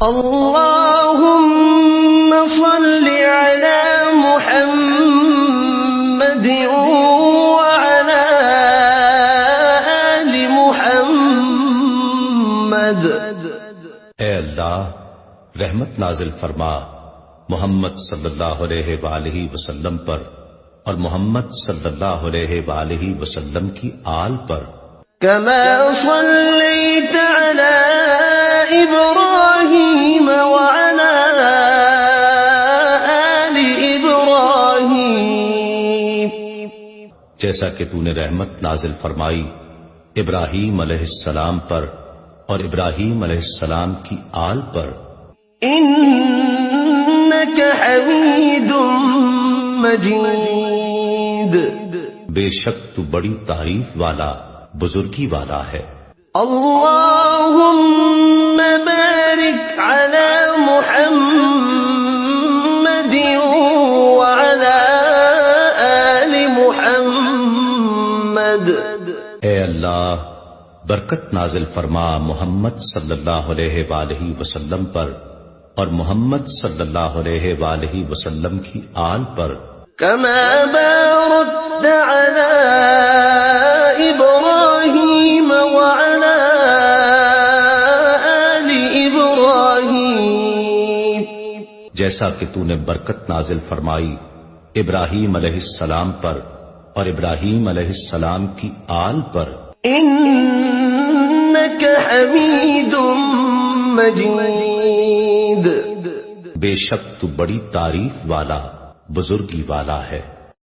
اللهم صل على محمد وعلى آل محمد۔ اے اللہ رحمت نازل فرما محمد صلی اللہ علیہ وآلہ وسلم پر اور محمد صلی اللہ علیہ وآلہ وسلم کی آل پر۔ كما صليت على إبراهيم وعلى آل إبراهيم، جیسا کہ تو نے رحمت نازل فرمائی ابراہیم علیہ السلام پر اور ابراہیم علیہ السلام کی آل پر۔ إنك حميد مجيد، بے شک تو بڑی تعریف والا بزرگی والا ہے۔ اللهم بارك على محمد وعلى آل محمد۔ اے اللہ برکت نازل فرما محمد صلی اللہ علیہ وآلہ وسلم پر اور محمد صلی اللہ علیہ وآلہ وسلم کی آل پر۔ كما باركت على إبراهيم وعلى آل إبراهيم، جیسا کہ تو نے برکت نازل فرمائی ابراہیم علیہ السلام پر اور ابراہیم علیہ السلام کی آل پر۔ إنك حميد مجيد، بے شک تو بڑی تعریف والا بزرگی والا ہے۔